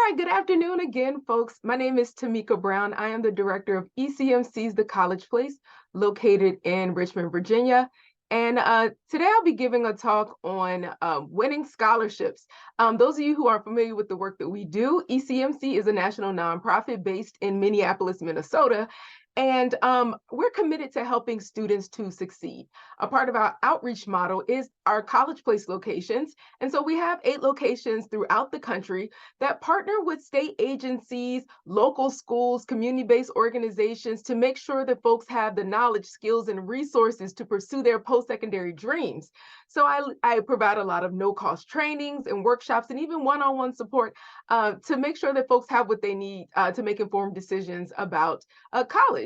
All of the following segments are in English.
right, good afternoon again, folks. My name is Tamika Brown. I am the director of ECMC's The College Place, located in Richmond, Virginia. And today I'll be giving a talk on winning scholarships. Those of you who aren't familiar with the work that we do, ECMC is a national nonprofit based in Minneapolis, Minnesota. And we're committed to helping students to succeed. A part of our outreach model is our College Place locations. And so we have 8 locations throughout the country that partner with state agencies, local schools, community-based organizations to make sure that folks have the knowledge, skills, and resources to pursue their post-secondary dreams. So I provide a lot of no-cost trainings and workshops and even one-on-one support to make sure that folks have what they need to make informed decisions about college.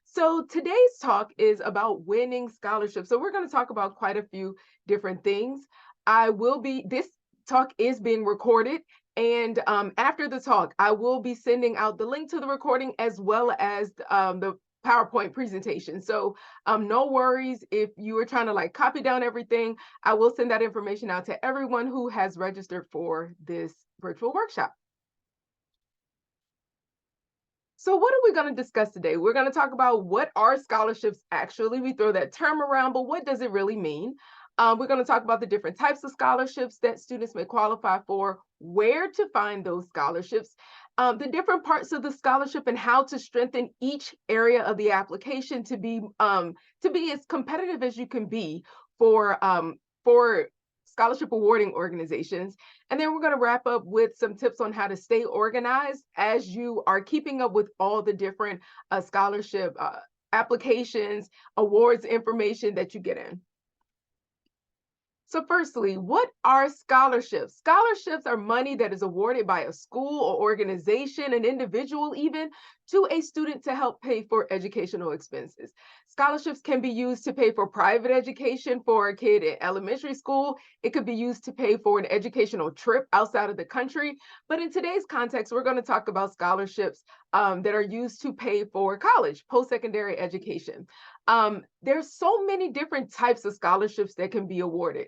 So today's talk is about winning scholarships. So we're going to talk about quite a few different things. This talk is being recorded. And after the talk, I will be sending out the link to the recording as well as the PowerPoint presentation. So no worries if you are trying to copy down everything. I will send that information out to everyone who has registered for this virtual workshop. So what are we going to discuss today? We're going to talk about what are scholarships actually. We throw that term around, but what does it really mean? We're going to talk about the different types of scholarships that students may qualify for, where to find those scholarships, the different parts of the scholarship, and how to strengthen each area of the application to be as competitive as you can be for scholarship awarding organizations. And then we're going to wrap up with some tips on how to stay organized as you are keeping up with all the different scholarship applications, awards, information that you get in. So firstly, what are scholarships? Scholarships are money that is awarded by a school or organization, an individual even, to a student to help pay for educational expenses. Scholarships can be used to pay for private education for a kid in elementary school. It could be used to pay for an educational trip outside of the country. But in today's context, we're going to talk about scholarships that are used to pay for college, post-secondary education. There's so many different types of scholarships that can be awarded.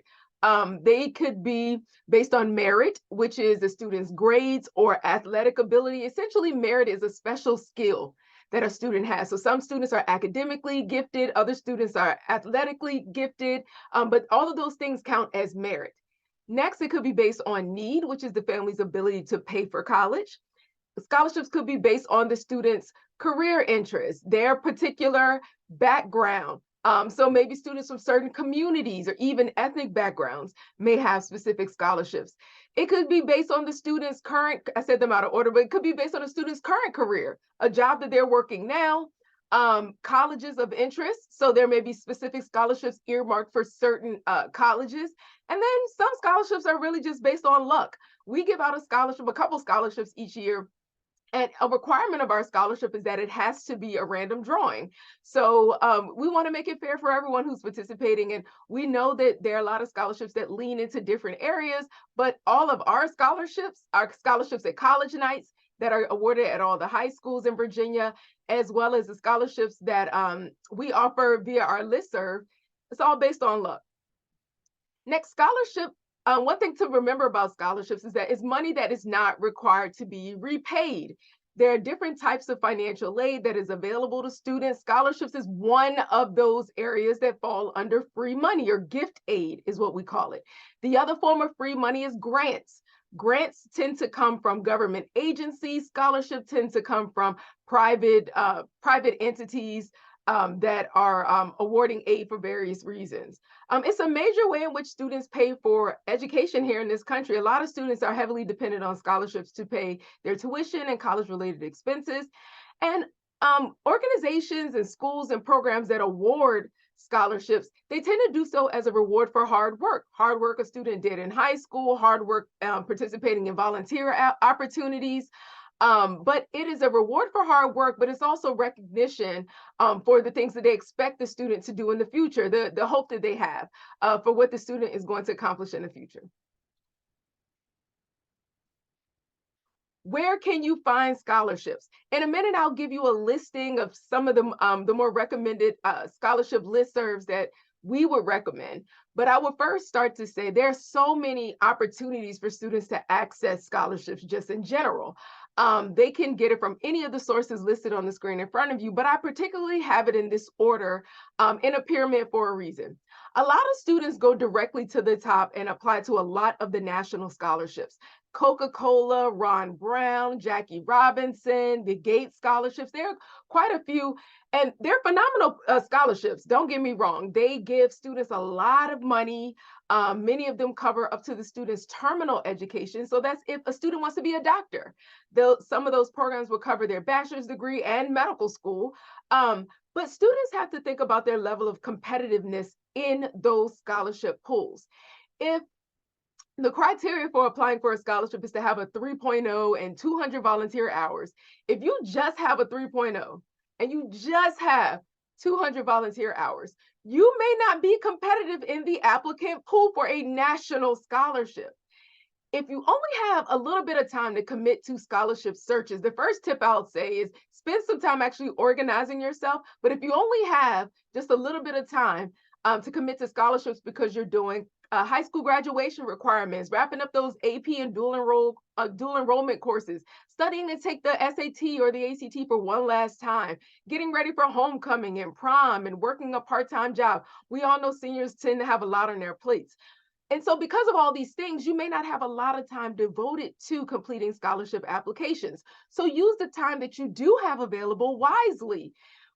They could be based on merit, which is a student's grades or athletic ability. Essentially, merit is a special skill that a student has. So some students are academically gifted, other students are athletically gifted, but all of those things count as merit. Next, it could be based on need, which is the family's ability to pay for college. Scholarships could be based on the student's career interests, their particular background. So maybe students from certain communities or even ethnic backgrounds may have specific scholarships. It could be based on the student's current, I said them out of order, but it could be based on the student's current career, a job that they're working now, colleges of interest. So there may be specific scholarships earmarked for certain colleges. And then some scholarships are really just based on luck. We give out a couple scholarships each year. And a requirement of our scholarship is that it has to be a random drawing. So we want to make it fair for everyone who's participating. And we know that there are a lot of scholarships that lean into different areas, but all of our scholarships are scholarships at college nights that are awarded at all the high schools in Virginia, as well as the scholarships that we offer via our listserv. It's all based on luck. Next, scholarship. One thing to remember about scholarships is that it's money that is not required to be repaid. There are different types of financial aid that is available to students. Scholarships is one of those areas that fall under free money, or gift aid is what we call it. The other form of free money is grants. Grants tend to come from government agencies. Scholarships tend to come from private entities that are awarding aid for various reasons. It's a major way in which students pay for education here in this country. A lot of students are heavily dependent on scholarships to pay their tuition and college-related expenses. And organizations and schools and programs that award scholarships, they tend to do so as a reward for hard work a student did in high school, hard work participating in volunteer opportunities. But it is a reward for hard work, but it's also recognition for the things that they expect the student to do in the future, the hope that they have for what the student is going to accomplish in the future. Where can you find scholarships? In a minute, I'll give you a listing of some of the more recommended scholarship listservs that we would recommend. But I would first start to say there are so many opportunities for students to access scholarships just in general. They can get it from any of the sources listed on the screen in front of you, but I particularly have it in this order, in a pyramid for a reason. A lot of students go directly to the top and apply to a lot of the national scholarships. Coca-Cola, Ron Brown, Jackie Robinson, the Gates scholarships. There are quite a few, and they're phenomenal scholarships. Don't get me wrong. They give students a lot of money. Many of them cover up to the student's terminal education. So that's if a student wants to be a doctor. Some of those programs will cover their bachelor's degree and medical school. But students have to think about their level of competitiveness in those scholarship pools. If the criteria for applying for a scholarship is to have a 3.0 and 200 volunteer hours. If you just have a 3.0 and you just have 200 volunteer hours, you may not be competitive in the applicant pool for a national scholarship. If you only have a little bit of time to commit to scholarship searches, the first tip I would say is spend some time actually organizing yourself. But if you only have just a little bit of time to commit to scholarships because you're doing high school graduation requirements, wrapping up those AP and dual enrollment courses, studying to take the SAT or the ACT for one last time, getting ready for homecoming and prom, and working a part-time job. We all know seniors tend to have a lot on their plates. And so because of all these things, you may not have a lot of time devoted to completing scholarship applications. So use the time that you do have available wisely.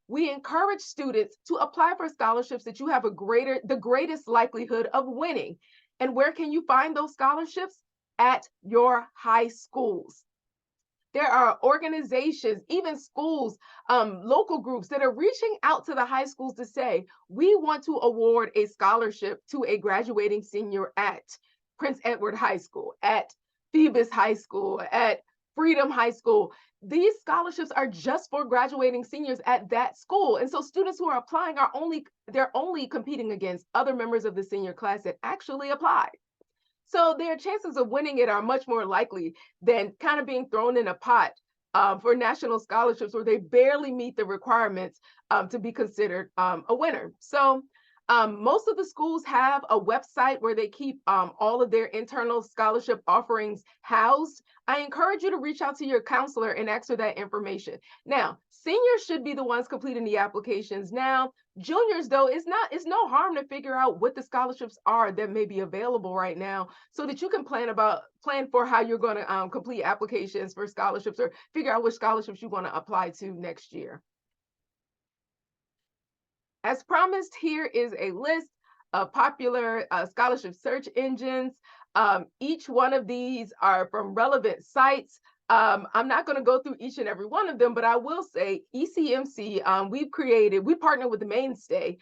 We encourage students to apply for scholarships that you have the greatest likelihood of winning. And where can you find those scholarships? At your high schools. There are organizations, even schools, local groups that are reaching out to the high schools to say, we want to award a scholarship to a graduating senior at Prince Edward High School, at Phoebus High School, at Freedom High School. These scholarships are just for graduating seniors at that school. And so students who are applying they're only competing against other members of the senior class that actually applied. So their chances of winning it are much more likely than kind of being thrown in a pot for national scholarships where they barely meet the requirements to be considered a winner. So most of the schools have a website where they keep all of their internal scholarship offerings housed. I encourage you to reach out to your counselor and ask for that information. Now, seniors should be the ones completing the applications now. Juniors, though, it's no harm to figure out what the scholarships are that may be available right now so that you can plan for how you're going to complete applications for scholarships or figure out which scholarships you want to apply to next year. As promised, here is a list of popular scholarship search engines. Each one of these are from relevant sites. I'm not going to go through each and every one of them, but I will say ECMC, we partner with the Mainstay,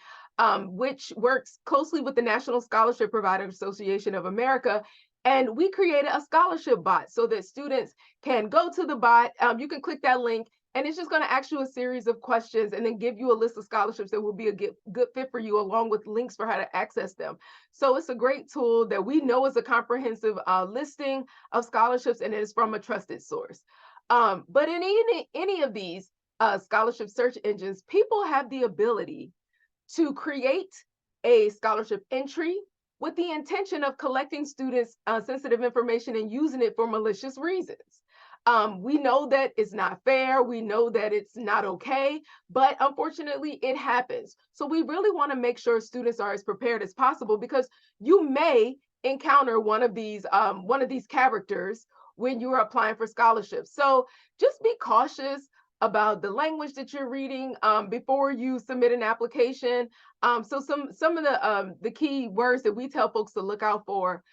which works closely with the National Scholarship Provider Association of America. And we created a scholarship bot so that students can go to the bot. You can click that link and it's just going to ask you a series of questions and then give you a list of scholarships that will be a good fit for you, along with links for how to access them. So it's a great tool that we know is a comprehensive listing of scholarships, and it is from a trusted source. But in any of these scholarship search engines, people have the ability to create a scholarship entry with the intention of collecting students' sensitive information and using it for malicious reasons. We know that it's not fair. We know that it's not okay, but unfortunately it happens. So we really want to make sure students are as prepared as possible, because you may encounter one of these characters when you are applying for scholarships. So just be cautious about the language that you're reading before you submit an application. So some of the key words that we tell folks to look out for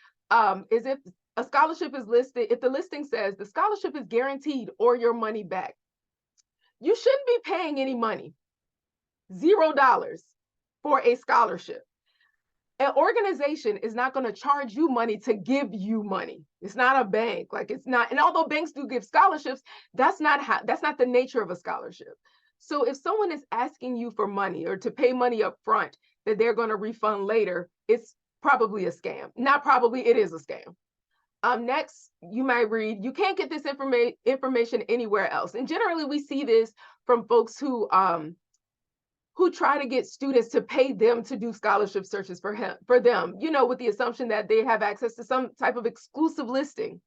is if a scholarship is listed, if the listing says the scholarship is guaranteed or your money back, you shouldn't be paying any money, $0 for a scholarship. An organization is not going to charge you money to give you money. It's not a bank, like it's not. And although banks do give scholarships, that's not the nature of a scholarship. So if someone is asking you for money or to pay money up front that they're going to refund later, it's probably a scam. Not probably, it is a scam. Next, you might read, you can't get this information anywhere else. And generally we see this from folks who who try to get students to pay them to do scholarship searches for them, with the assumption that they have access to some type of exclusive listing.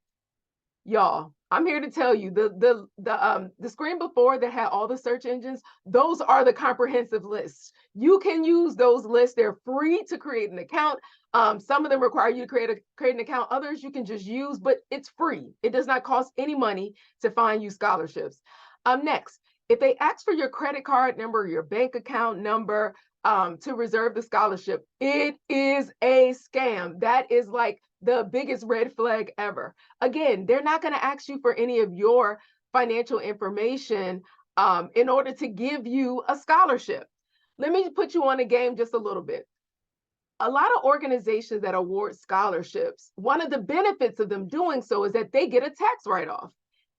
Y'all, I'm here to tell you the screen before that had all the search engines, those are the comprehensive lists. You can use those lists. They're free to create an account. Some of them require you to create an account. Others you can just use, but it's free. It does not cost any money to find you scholarships. Next, if they ask for your credit card number, your bank account number, to reserve the scholarship, it is a scam. That is like the biggest red flag ever. Again, they're not going to ask you for any of your financial information in order to give you a scholarship. Let me put you on a game just a little bit. A lot of organizations that award scholarships, one of the benefits of them doing so is that they get a tax write-off.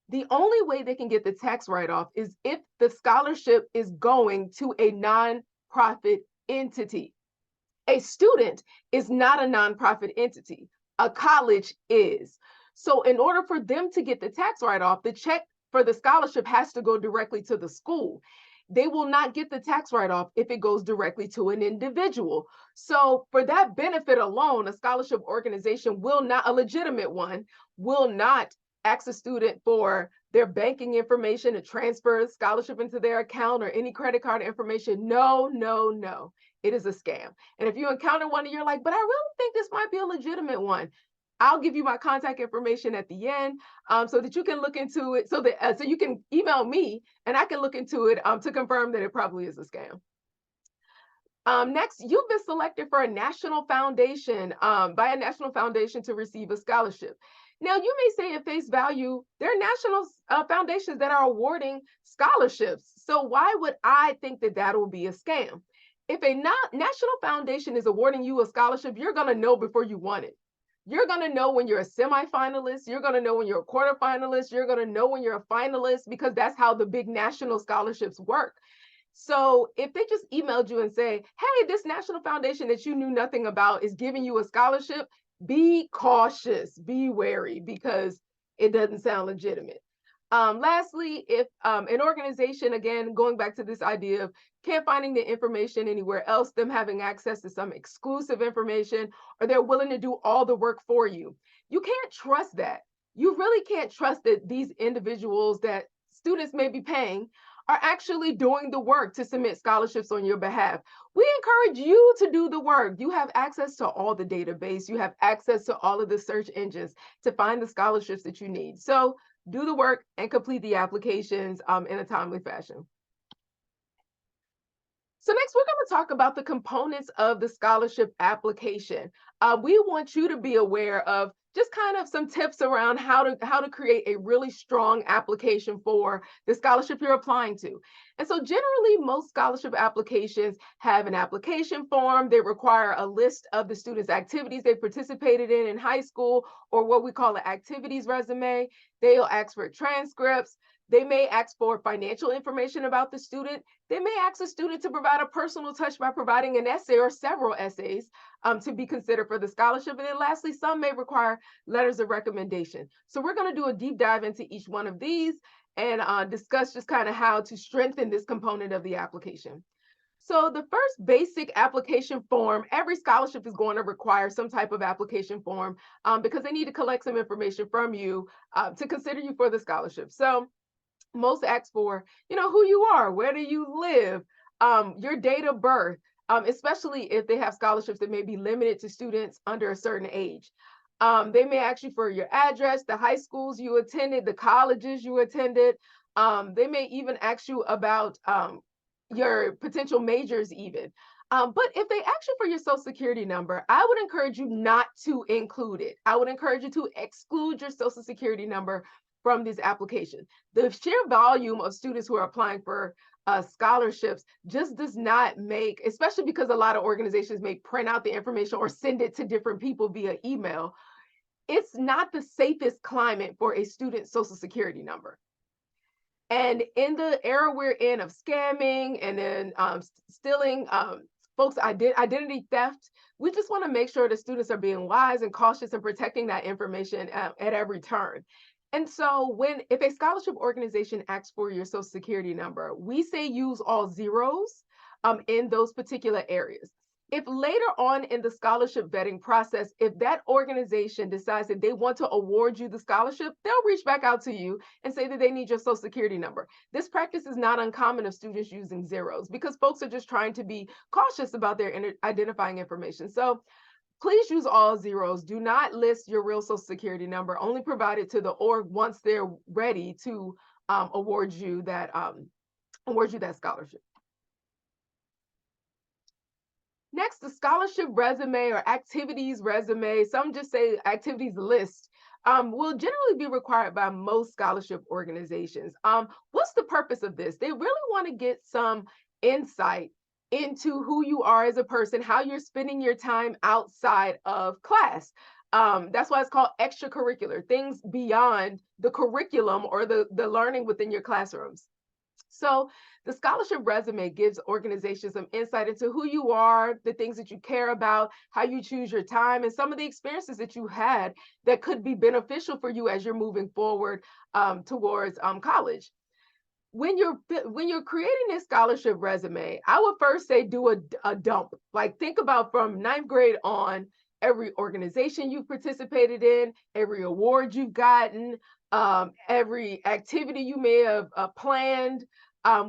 The only way they can get the tax write-off is if the scholarship is going to a nonprofit entity. A student is not a nonprofit entity. A college is. So in order for them to get the tax write-off, the check for the scholarship has to go directly to the school. They will not get the tax write-off if it goes directly to an individual. So for that benefit alone, a scholarship organization will not, a legitimate one, will not ask a student for their banking information to transfer a scholarship into their account or any credit card information. No, no, no. It is a scam. And if you encounter one and you're like, but I really think this might be a legitimate one, I'll give you my contact information at the end so that you can look into it, so you can email me and I can look into it to confirm that it probably is a scam. Next, you've been selected for a national foundation, by a national foundation to receive a scholarship. Now, you may say at face value, there are national foundations that are awarding scholarships. So why would I think that that will be a scam? If a national foundation is awarding you a scholarship, you're going to know before you want it. You're going to know when you're a semifinalist. You're going to know when you're a quarterfinalist. You're going to know when you're a finalist, because that's how the big national scholarships work. So if they just emailed you and say, hey, this national foundation that you knew nothing about is giving you a scholarship, be cautious, be wary, because it doesn't sound legitimate. Lastly, if an organization, again, going back to this idea of can't finding the information anywhere else, them having access to some exclusive information, or they're willing to do all the work for you, you can't trust that. You really can't trust that these individuals that students may be paying are actually doing the work to submit scholarships on your behalf. We encourage you to do the work. You have access to all the database. You have access to all of the search engines to find the scholarships that you need. So do the work and complete the applications in a timely fashion. So next, we're going to talk about the components of the scholarship application. We want you to be aware of just kind of some tips around how to create a really strong application for the scholarship you're applying to. And so generally, most scholarship applications have an application form. They require a list of the students' activities they participated in high school, or what we call an activities resume. They'll ask for transcripts. They may ask for financial information about the student. They may ask a student to provide a personal touch by providing an essay or several essays to be considered for the scholarship. And then lastly, some may require letters of recommendation. So we're going to do a deep dive into each one of these and discuss just kind of how to strengthen this component of the application. So the first basic application form, every scholarship is going to require some type of application form because they need to collect some information from you to consider you for the scholarship. So most ask for, who you are, where do you live, your date of birth, especially if they have scholarships that may be limited to students under a certain age. They may ask you for your address, the high schools you attended, the colleges you attended. They may even ask you about your potential majors even. But if they ask you for your social security number, I would encourage you not to include it. I would encourage you to exclude your social security number from this application. The sheer volume of students who are applying for scholarships just does not make, especially because a lot of organizations may print out the information or send it to different people via email. It's not the safest climate for a student's social security number. And in the era we're in of scamming and then stealing folks' identity theft, we just want to make sure the students are being wise and cautious and protecting that information at every turn. And so if a scholarship organization asks for your social security number, we say use all zeros in those particular areas. If later on in the scholarship vetting process, if that organization decides that they want to award you the scholarship, they'll reach back out to you and say that they need your social security number. This practice is not uncommon of students using zeros because folks are just trying to be cautious about their identifying information. So please use all zeros. Do not list your real social security number. Only provide it to the org once they're ready to award you that scholarship. Next, the scholarship resume or activities resume, some just say activities list, will generally be required by most scholarship organizations. What's the purpose of this? They really want to get some insight into who you are as a person, how you're spending your time outside of class. That's why it's called extracurricular, things beyond the curriculum or the learning within your classrooms. So the scholarship resume gives organizations some insight into who you are, the things that you care about, how you choose your time, and some of the experiences that you had that could be beneficial for you as you're moving forward towards college. When you're creating a scholarship resume, I would first say do a dump. Like think about from 9th grade on, every organization you've participated in, every award you've gotten, every activity you may have planned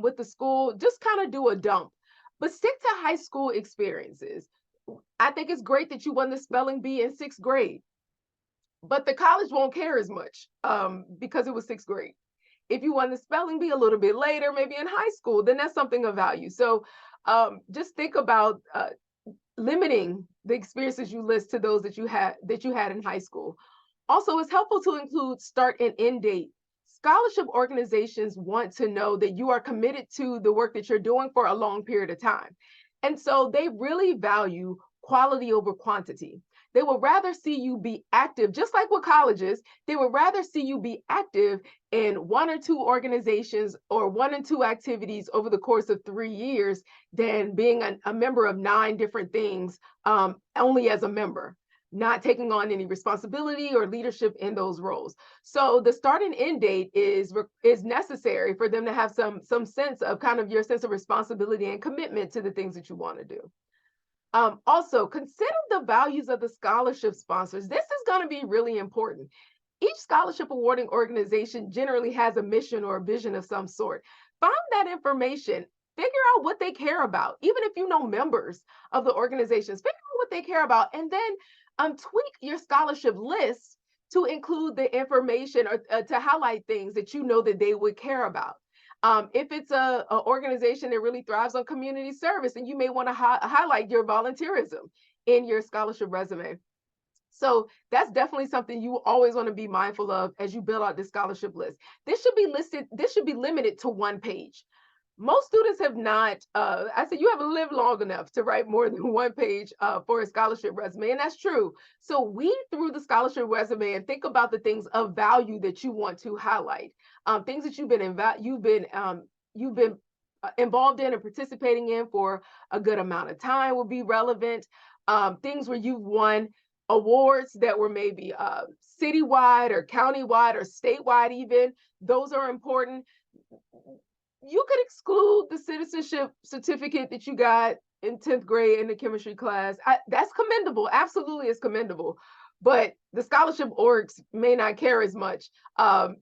with the school. Just kind of do a dump, but stick to high school experiences. I think it's great that you won the spelling bee in 6th grade, but the college won't care as much because it was 6th grade. If you won the spelling bee a little bit later, maybe in high school, then that's something of value. So just think about limiting the experiences you list to those that you had in high school. Also, it's helpful to include start and end date. Scholarship organizations want to know that you are committed to the work that you're doing for a long period of time. And so they really value quality over quantity. They would rather see you be active, just like with colleges, they would rather see you be active in 1 or 2 organizations or 1 and 2 activities over the course of 3 years than being a member of 9 different things only as a member, not taking on any responsibility or leadership in those roles. So the start and end date is necessary for them to have some sense of kind of your sense of responsibility and commitment to the things that you want to do. Also, consider the values of the scholarship sponsors. This is going to be really important. Each scholarship awarding organization generally has a mission or a vision of some sort. Find that information, figure out what they care about, even if you know members of the organizations, figure out what they care about, and then tweak your scholarship list to include the information or to highlight things that you know that they would care about. If it's an organization that really thrives on community service, then you may want to highlight your volunteerism in your scholarship resume. So that's definitely something you always want to be mindful of as you build out this scholarship list. This should be limited to 1 page. Most students have not, I said, you haven't lived long enough to write more than 1 page for a scholarship resume, and that's true. So weed through the scholarship resume and think about the things of value that you want to highlight, things that you've been involved in and participating in for a good amount of time will be relevant. Things where you've won awards that were maybe citywide or countywide or statewide even, those are important. You could exclude the citizenship certificate that you got in 10th grade in the chemistry class. That's commendable. Absolutely, it's commendable. But the scholarship orgs may not care as much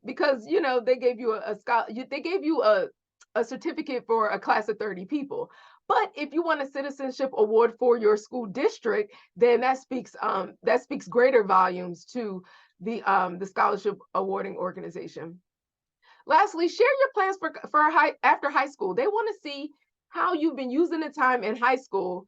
because they gave you a certificate for a class of 30 people. But if you want a citizenship award for your school district, then that speaks greater volumes to the scholarship awarding organization. Lastly, share your plans for after high school. They want to see how you've been using the time in high school.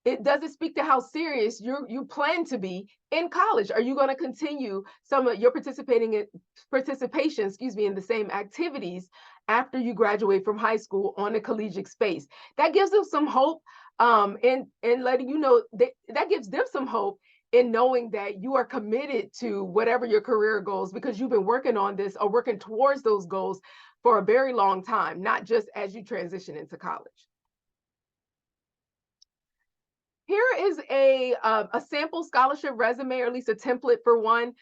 It doesn't speak to how serious you plan to be in college. Are you going to continue some of your participation, in the same activities after you graduate from high school on a collegiate space? That gives them some hope, and letting you know that gives them some hope in knowing that you are committed to whatever your career goals, because you've been working on this or working towards those goals for a very long time, not just as you transition into college. Here is a sample scholarship resume, or at least a template for one.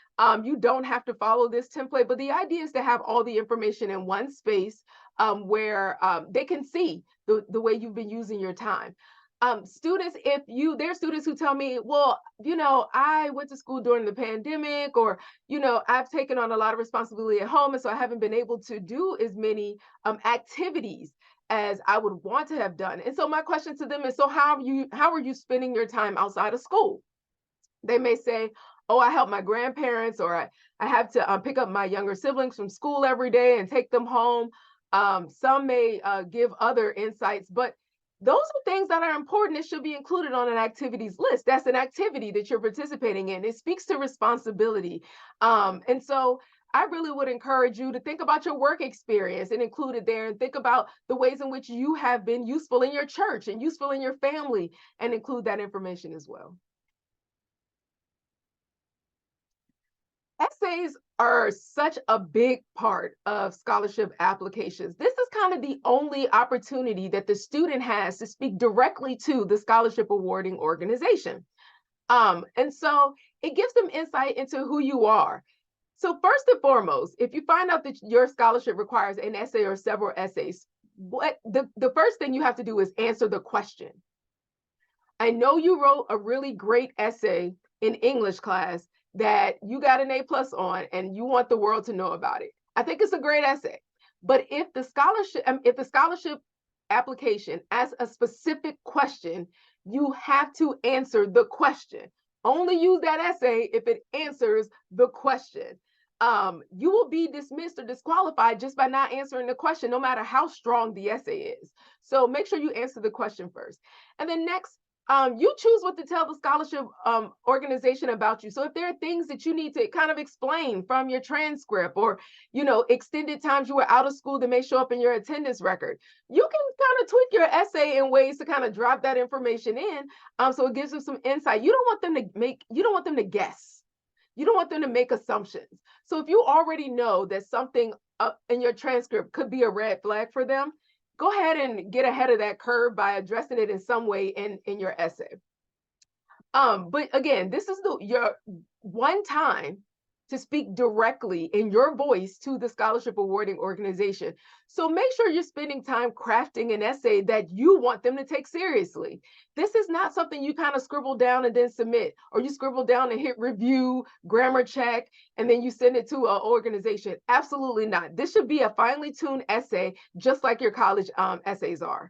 You don't have to follow this template, but the idea is to have all the information in one space where they can see the way you've been using your time. Students, there are students who tell me, well, I went to school during the pandemic, or, I've taken on a lot of responsibility at home, and so I haven't been able to do as many activities as I would want to have done. And so my question to them is, so how are you spending your time outside of school? They may say, oh, I help my grandparents, or I have to pick up my younger siblings from school every day and take them home. Some may give other insights, but those are things that are important. It should be included on an activities list. That's an activity that you're participating in. It speaks to responsibility. And so I really would encourage you to think about your work experience and include it there, and think about the ways in which you have been useful in your church and useful in your family, and include that information as well. Essays are such a big part of scholarship applications. This is kind of the only opportunity that the student has to speak directly to the scholarship awarding organization. And so it gives them insight into who you are. So first and foremost, if you find out that your scholarship requires an essay or several essays, the first thing you have to do is answer the question. I know you wrote a really great essay in English class that you got an A+ on, and you want the world to know about it. I think it's a great essay. But if the scholarship application asks a specific question, you have to answer the question. Only use that essay if it answers the question. You will be dismissed or disqualified just by not answering the question, no matter how strong the essay is. So make sure you answer the question first. And then next, you choose what to tell the scholarship organization about you. So if there are things that you need to kind of explain from your transcript, or extended times you were out of school that may show up in your attendance record, you can kind of tweak your essay in ways to kind of drop that information in, so it gives them some insight. You don't want them to guess. You don't want them to make assumptions. So if you already know that something in your transcript could be a red flag for them, go ahead and get ahead of that curve by addressing it in some way in your essay. But again, this is your one time to speak directly in your voice to the scholarship awarding organization. So make sure you're spending time crafting an essay that you want them to take seriously. This is not something you kind of scribble down and then submit, or you scribble down and hit review, grammar check, and then you send it to an organization. Absolutely not. This should be a finely tuned essay, just like your college essays are.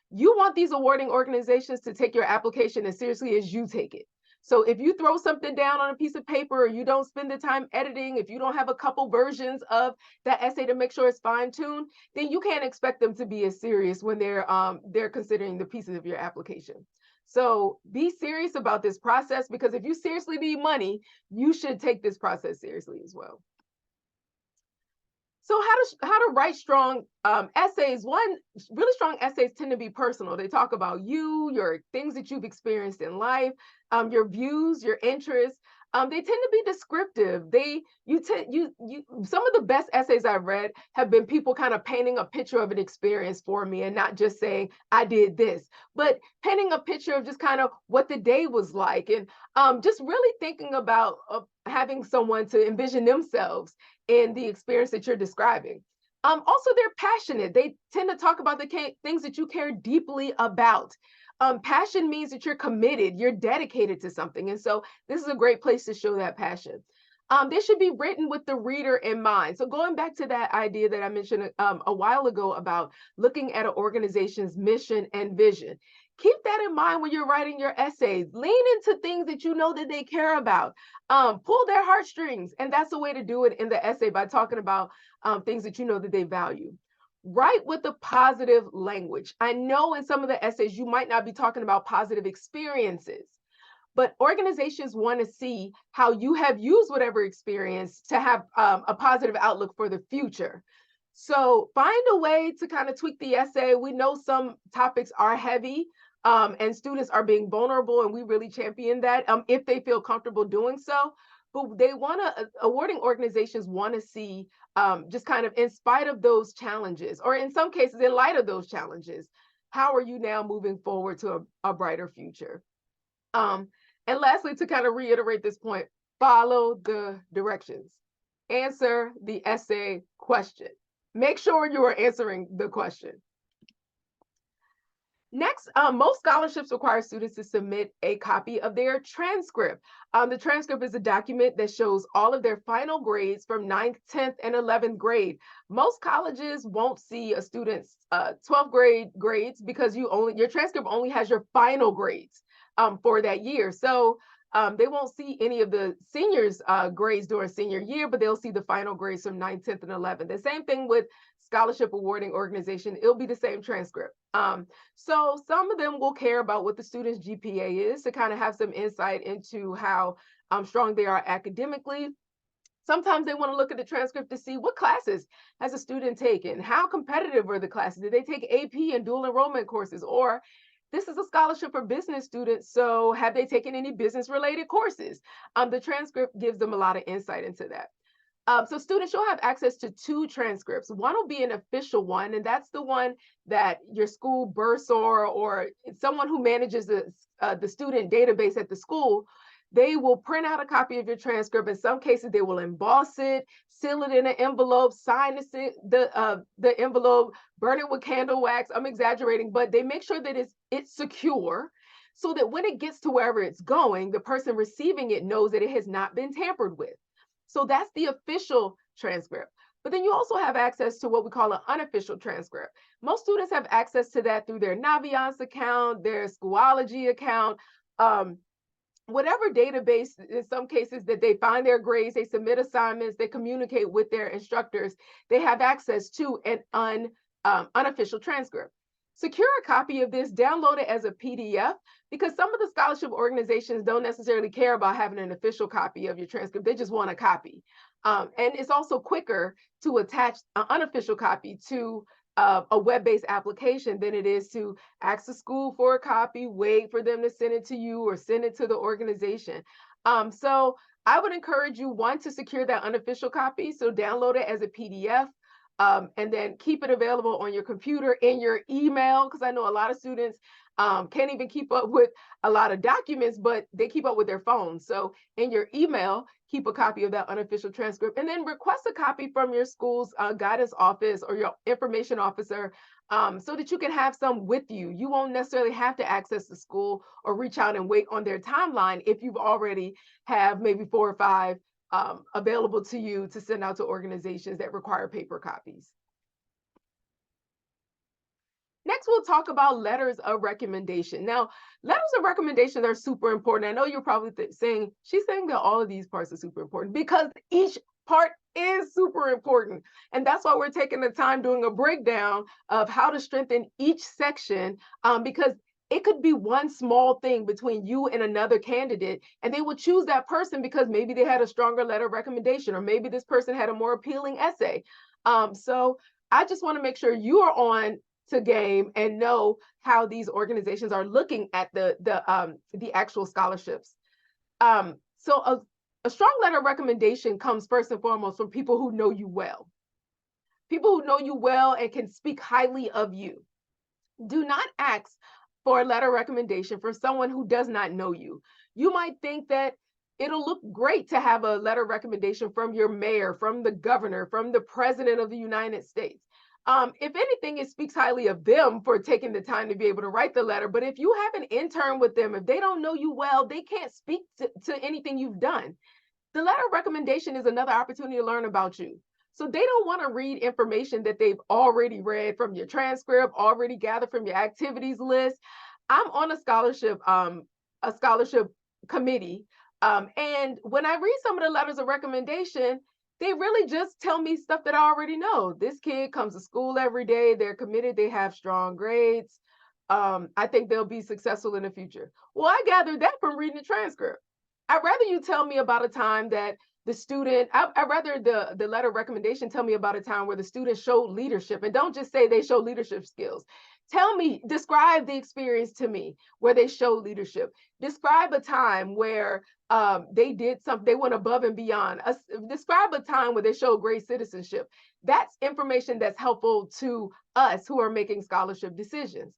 You want these awarding organizations to take your application as seriously as you take it. So if you throw something down on a piece of paper, or you don't spend the time editing, if you don't have a couple versions of that essay to make sure it's fine-tuned, then you can't expect them to be as serious when they're considering the pieces of your application. So be serious about this process, because if you seriously need money, you should take this process seriously as well. So how to write strong essays? One, really strong essays tend to be personal. They talk about you, your things that you've experienced in life, your views, your interests. They tend to be descriptive. Some of the best essays I've read have been people kind of painting a picture of an experience for me, and not just saying I did this, but painting a picture of just kind of what the day was like, and just really thinking about having someone to envision themselves in the experience that you're describing. Also, they're passionate. They tend to talk about the things that you care deeply about. Passion means that you're committed, you're dedicated to something. And so this is a great place to show that passion. They should be written with the reader in mind. So going back to that idea that I mentioned a while ago about looking at an organization's mission and vision, keep that in mind when you're writing your essays. Lean into things that you know that they care about. Pull their heartstrings. And that's a way to do it in the essay, by talking about things that you know that they value. Write with a positive language. I know in some of the essays, you might not be talking about positive experiences, but organizations want to see how you have used whatever experience to have a positive outlook for the future. So find a way to kind of tweak the essay. We know some topics are heavy, and students are being vulnerable, and we really champion that if they feel comfortable doing so. But awarding organizations want to see, just kind of in spite of those challenges, or in some cases, in light of those challenges, how are you now moving forward to a brighter future? Um, and lastly, to kind of reiterate this point, follow the directions. Answer the essay question. Make sure you are answering the question. Next, most scholarships require students to submit a copy of their transcript. The transcript is a document that shows all of their final grades from 9th, 10th, and 11th grade. Most colleges won't see a student's 12th grade grades because your transcript only has your final grades for that year. So they won't see any of the seniors' grades during senior year, but they'll see the final grades from 9th, 10th, and 11th. The same thing with scholarship awarding organization, it'll be the same transcript. So some of them will care about what the student's GPA is to kind of have some insight into how strong they are academically. Sometimes they want to look at the transcript to see what classes has a student taken, how competitive are the classes, did they take AP and dual enrollment courses, or this is a scholarship for business students, so have they taken any business related courses? The transcript gives them a lot of insight into that. So students, you'll have access to 2 transcripts. One will be an official one, and that's the one that your school bursar or someone who manages the student database at the school, they will print out a copy of your transcript. In some cases, they will emboss it, seal it in an envelope, sign the envelope, burn it with candle wax. I'm exaggerating, but they make sure that it's secure so that when it gets to wherever it's going, the person receiving it knows that it has not been tampered with. So that's the official transcript. But then you also have access to what we call an unofficial transcript. Most students have access to that through their Naviance account, their Schoology account, whatever database, in some cases that they find their grades, they submit assignments, they communicate with their instructors, they have access to an unofficial transcript. Secure a copy of this, download it as a PDF, because some of the scholarship organizations don't necessarily care about having an official copy of your transcript. They just want a copy. And it's also quicker to attach an unofficial copy to a web-based application than it is to ask the school for a copy, wait for them to send it to you or send it to the organization. So I would encourage you, one, to secure that unofficial copy. So download it as a PDF. And then keep it available on your computer, in your email, because I know a lot of students can't even keep up with a lot of documents, but they keep up with their phones. So in your email, keep a copy of that unofficial transcript, and then request a copy from your school's guidance office or your information officer so that you can have some with you. You won't necessarily have to access the school or reach out and wait on their timeline if you've already have maybe 4 or 5 available to you to send out to organizations that require paper copies. Next, we'll talk about letters of recommendation. Now, letters of recommendation are super important. I know you're probably saying, she's saying that all of these parts are super important, because each part is super important. And that's why we're taking the time doing a breakdown of how to strengthen each section, because it could be one small thing between you and another candidate, and they will choose that person because maybe they had a stronger letter of recommendation, or maybe this person had a more appealing essay. So I just want to make sure you are on to game and know how these organizations are looking at the actual scholarships. So a strong letter of recommendation comes first and foremost from people who know you well. People who know you well and can speak highly of you. Do not ask for a letter of recommendation from someone who does not know you. You might think that it'll look great to have a letter of recommendation from your mayor, from the governor, from the president of the United States. If anything, it speaks highly of them for taking the time to be able to write the letter. But if you have an intern with them, if they don't know you well, they can't speak to anything you've done. The letter of recommendation is another opportunity to learn about you. So they don't want to read information that they've already read from your transcript, already gathered from your activities list. I'm on a scholarship committee. And when I read some of the letters of recommendation, they really just tell me stuff that I already know. This kid comes to school every day. They're committed. They have strong grades. I think they'll be successful in the future. Well, I gathered that from reading the transcript. I'd rather you tell me about a time that the student, I'd rather the letter of recommendation tell me about a time where the student showed leadership, and don't just say they show leadership skills. Tell me, describe the experience to me where they showed leadership. Describe a time where they did something, they went above and beyond. Describe a time where they showed great citizenship. That's information that's helpful to us who are making scholarship decisions.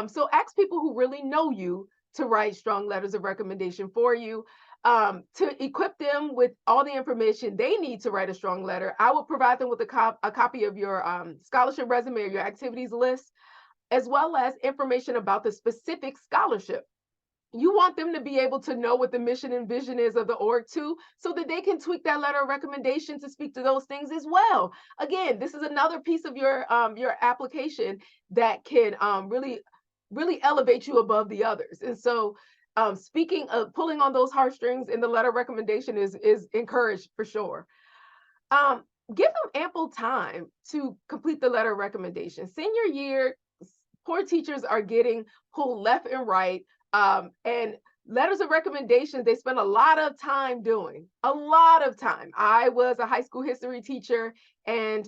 So ask people who really know you to write strong letters of recommendation for you. To equip them with all the information they need to write a strong letter, I will provide them with a copy of your scholarship resume or your activities list, as well as information about the specific scholarship. You want them to be able to know what the mission and vision is of the org too, so that they can tweak that letter of recommendation to speak to those things as well. Again, this is another piece of your application that can really elevate you above the others. And so speaking of pulling on those heartstrings in the letter recommendation is encouraged for sure. Um, Give them ample time to complete the letter of recommendation. Senior year, poor teachers are getting pulled left and right. And letters of recommendations, they spend a lot of time doing, a lot of time. I was a high school history teacher, and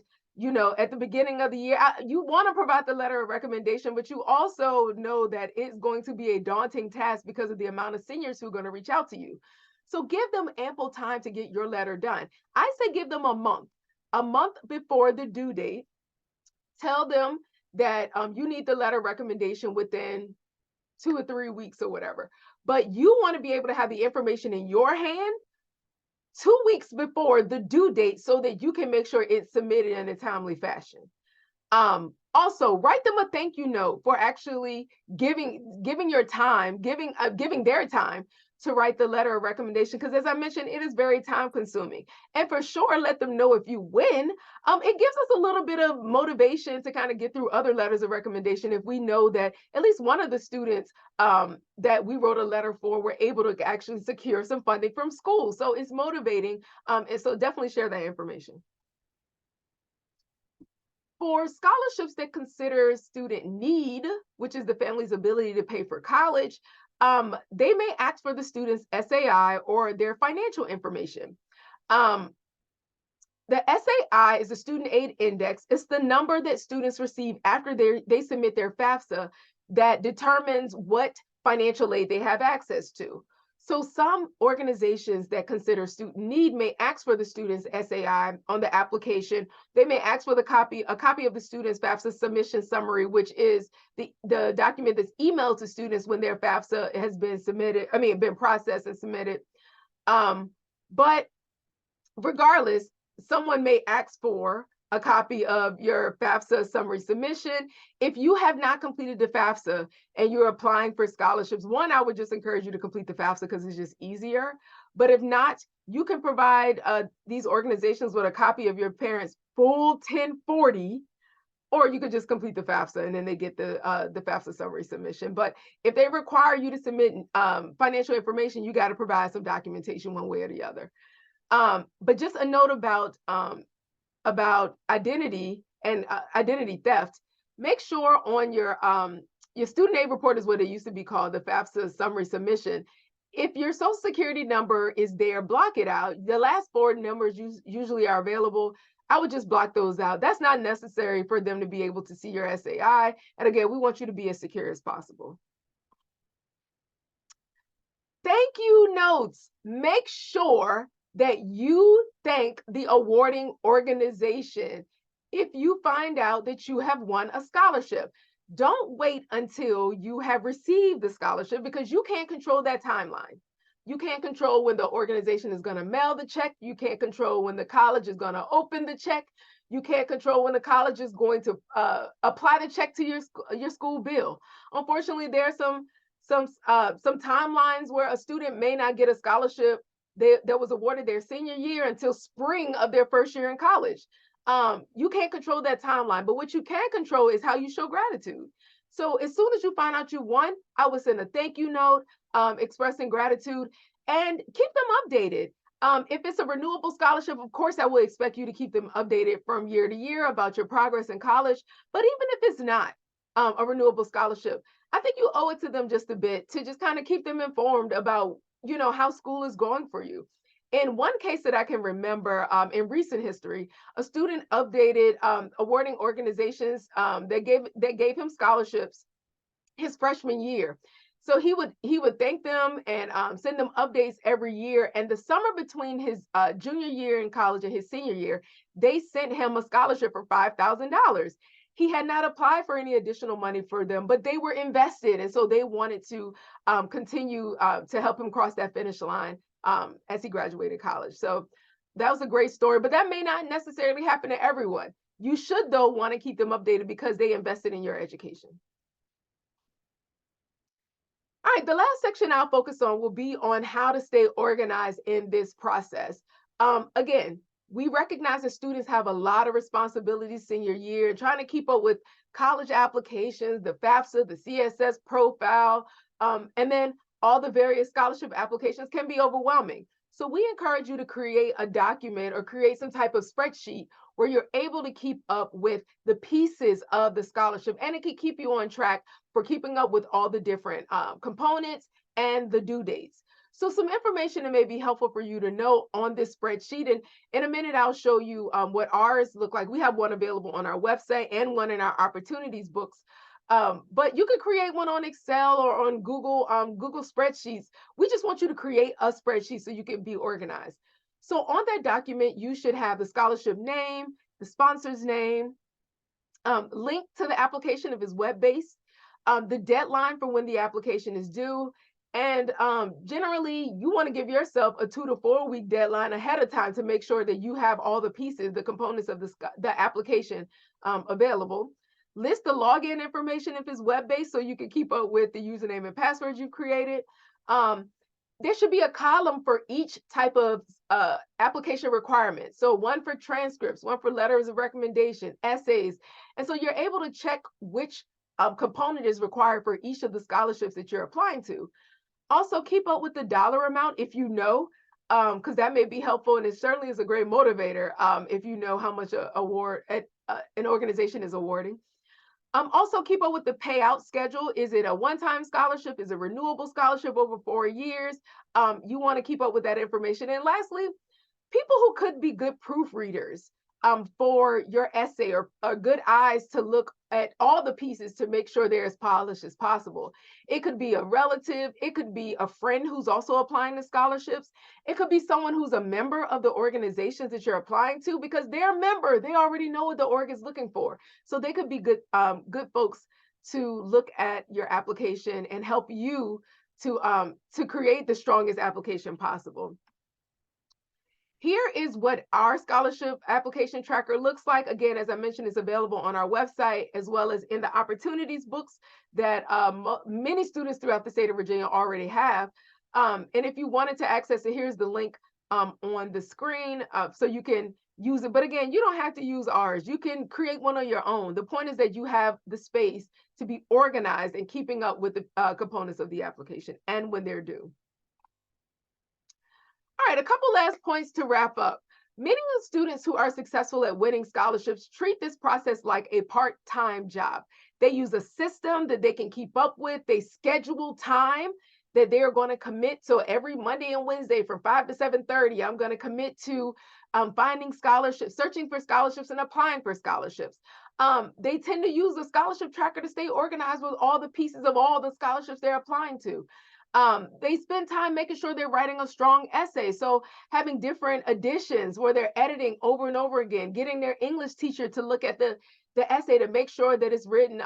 at the beginning of the year, you want to provide the letter of recommendation, but you also know that it's going to be a daunting task because of the amount of seniors who are going to reach out to you. So give them ample time to get your letter done. I say give them a month before the due date. Tell them that you need the letter recommendation within 2 or 3 weeks or whatever. But you want to be able to have the information in your hand 2 weeks before the due date so that you can make sure it's submitted in a timely fashion. Also, write them a thank you note for actually giving their time to write the letter of recommendation, because as I mentioned, it is very time consuming. And for sure, let them know if you win. It gives us a little bit of motivation to kind of get through other letters of recommendation if we know that at least one of the students that we wrote a letter for were able to actually secure some funding from school. So it's motivating. And so definitely share that information. For scholarships that consider student need, which is the family's ability to pay for college, they may ask for the student's SAI or their financial information. The SAI is the Student Aid Index. It's the number that students receive after they submit their FAFSA that determines what financial aid they have access to. So some organizations that consider student need may ask for the student's SAI on the application. They may ask for a copy of the student's FAFSA submission summary, which is the document that's emailed to students when their FAFSA has been processed and submitted. But regardless, someone may ask for a copy of your FAFSA summary submission. If you have not completed the FAFSA and you're applying for scholarships, one, I would just encourage you to complete the FAFSA because it's just easier. But if not, you can provide these organizations with a copy of your parents' full 1040, or you could just complete the FAFSA and then they get the FAFSA summary submission. But if they require you to submit financial information, you got to provide some documentation one way or the other. But just a note about identity and identity theft. Make sure on your student aid report is what it used to be called, the FAFSA summary submission. If your social security number is there, block it out. The last 4 numbers usually are available. I would just block those out. That's not necessary for them to be able to see your SAI. And again, we want you to be as secure as possible. Thank you notes. Make sure that you thank the awarding organization if you find out that you have won a scholarship. Don't wait until you have received the scholarship, because you can't control that timeline. You can't control when the organization is going to mail the check. You can't control when the college is going to open the check. You can't control when the college is going to apply the check to your school bill. Unfortunately, there are some timelines where a student may not get a scholarship that was awarded their senior year until spring of their first year in college. You can't control that timeline, but what you can control is how you show gratitude. So as soon as you find out you won, I would send a thank you note expressing gratitude and keep them updated. If it's a renewable scholarship, of course, I would expect you to keep them updated from year to year about your progress in college. But even if it's not a renewable scholarship, I think you owe it to them just a bit to just kind of keep them informed about how school is going for you. In one case that I can remember in recent history, a student updated awarding organizations that gave him scholarships his freshman year. So he would thank them and send them updates every year. And the summer between his junior year in college and his senior year, they sent him a scholarship for $5,000. he had not applied for any additional money for them, but they were invested. And so they wanted to continue to help him cross that finish line as he graduated college. So that was a great story, but that may not necessarily happen to everyone. You should, though, want to keep them updated because they invested in your education. All right, the last section I'll focus on will be on how to stay organized in this process. Again, we recognize that students have a lot of responsibilities senior year, trying to keep up with college applications, the FAFSA, the CSS profile, and then all the various scholarship applications can be overwhelming. So we encourage you to create a document or create some type of spreadsheet where you're able to keep up with the pieces of the scholarship, and it can keep you on track for keeping up with all the different components and the due dates. So some information that may be helpful for you to know on this spreadsheet. And in a minute, I'll show you what ours look like. We have one available on our website and one in our opportunities books. But you can create one on Excel or on Google spreadsheets. We just want you to create a spreadsheet so you can be organized. So on that document, you should have the scholarship name, the sponsor's name, link to the application if it's web-based, the deadline for when the application is due. And generally, you want to give yourself a 2 to 4 week deadline ahead of time to make sure that you have all the pieces, the components of the application available. List the login information if it's web-based so you can keep up with the username and password you've created. There should be a column for each type of application requirement. So one for transcripts, one for letters of recommendation, essays. And so you're able to check which component is required for each of the scholarships that you're applying to. Also, keep up with the dollar amount if you know, because that may be helpful, and it certainly is a great motivator if you know how much an organization is awarding. Also, keep up with the payout schedule. Is it a one-time scholarship? Is it a renewable scholarship over 4 years? You want to keep up with that information. And lastly, people who could be good proofreaders for your essay or good eyes to look at all the pieces to make sure they're as polished as possible. It could be a relative, it could be a friend who's also applying to scholarships. It could be someone who's a member of the organizations that you're applying to because they're a member. They already know what the org is looking for. So they could be good folks to look at your application and help you to create the strongest application possible. Here is what our scholarship application tracker looks like. Again, as I mentioned, it's available on our website as well as in the opportunities books that many students throughout the state of Virginia already have. And if you wanted to access it, here's the link on the screen so you can use it. But again, you don't have to use ours. You can create one on your own. The point is that you have the space to be organized and keeping up with the components of the application and when they're due. All right, a couple last points to wrap up. Many of the students who are successful at winning scholarships treat this process like a part-time job. They use a system that they can keep up with. They schedule time that they're going to commit. So every Monday and Wednesday from 5 to 7:30, I'm going to commit to finding scholarships, searching for scholarships and applying for scholarships. They tend to use a scholarship tracker to stay organized with all the pieces of all the scholarships they're applying to. They spend time making sure they're writing a strong essay. So having different editions where they're editing over and over again, getting their English teacher to look at the essay to make sure that it's written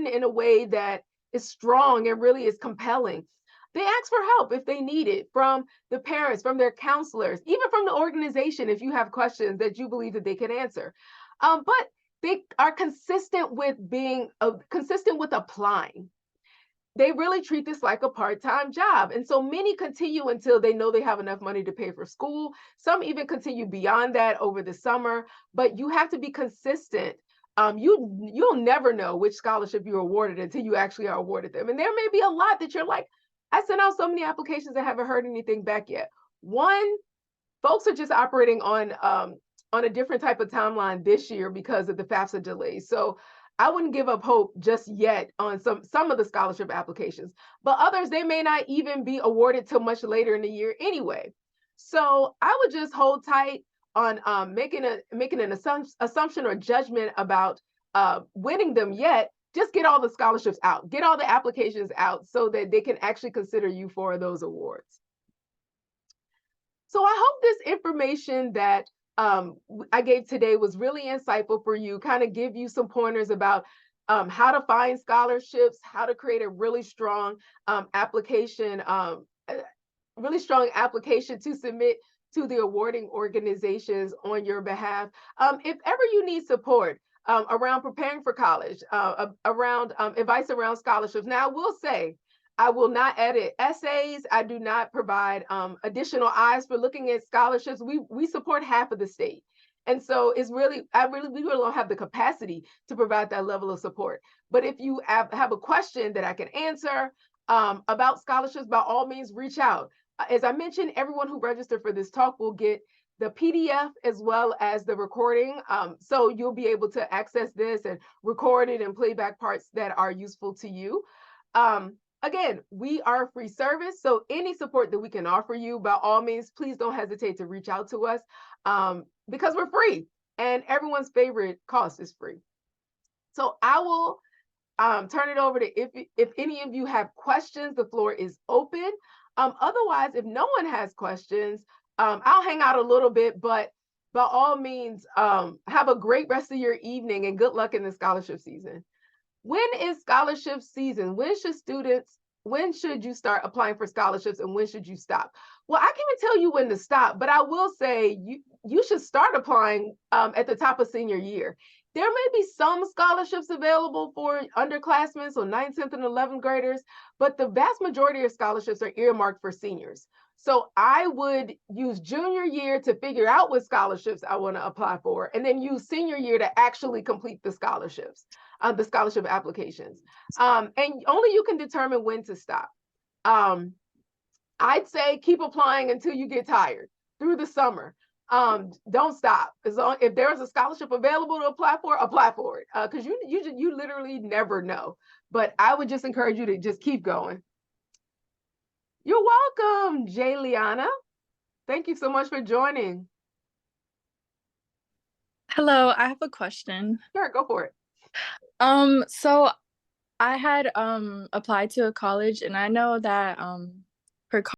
in a way that is strong and really is compelling. They ask for help if they need it from the parents, from their counselors, even from the organization if you have questions that you believe that they can answer. But they are consistent with applying. They really treat this like a part-time job. And so many continue until they know they have enough money to pay for school. Some even continue beyond that over the summer, but you have to be consistent. You'll never know which scholarship you're awarded until you actually are awarded them. And there may be a lot that you're like, I sent out so many applications and haven't heard anything back yet. One, folks are just operating on a different type of timeline this year because of the FAFSA delays. So I wouldn't give up hope just yet on some of the scholarship applications, but others, they may not even be awarded till much later in the year anyway. So I would just hold tight on making an assumption or judgment about winning them yet. Just get all the scholarships out, get all the applications out so that they can actually consider you for those awards. So I hope this information that I gave today was really insightful for you, kind of give you some pointers about how to find scholarships, how to create a really strong application to submit to the awarding organizations on your behalf. If ever you need support around preparing for college, around advice around scholarships. Now, I will say, I will not edit essays. I do not provide additional eyes for looking at scholarships. We support half of the state. And so it's really, we really don't have the capacity to provide that level of support. But if you have a question that I can answer about scholarships, by all means, reach out. As I mentioned, everyone who registered for this talk will get the PDF as well as the recording. So you'll be able to access this and record it and play back parts that are useful to you. Again, we are a free service, so any support that we can offer you, by all means, please don't hesitate to reach out to us because we're free and everyone's favorite cost is free. So I will turn it over to if any of you have questions, the floor is open. Otherwise, if no one has questions, I'll hang out a little bit, but by all means, have a great rest of your evening and good luck in the scholarship season. When is scholarship season? When should you start applying for scholarships and when should you stop? Well, I can't even tell you when to stop, but I will say you should start applying at the top of senior year. There may be some scholarships available for underclassmen, so 9th, 10th, and 11th graders, but the vast majority of scholarships are earmarked for seniors. So I would use junior year to figure out what scholarships I want to apply for, and then use senior year to actually complete the scholarships, the scholarship applications. And only you can determine when to stop. I'd say keep applying until you get tired through the summer. Don't stop. If there's a scholarship available to apply for it, because you literally never know. But I would just encourage you to just keep going. You're welcome, Jay Liana. Thank you so much for joining. Hello, I have a question. Sure, go for it. So I had applied to a college and I know that for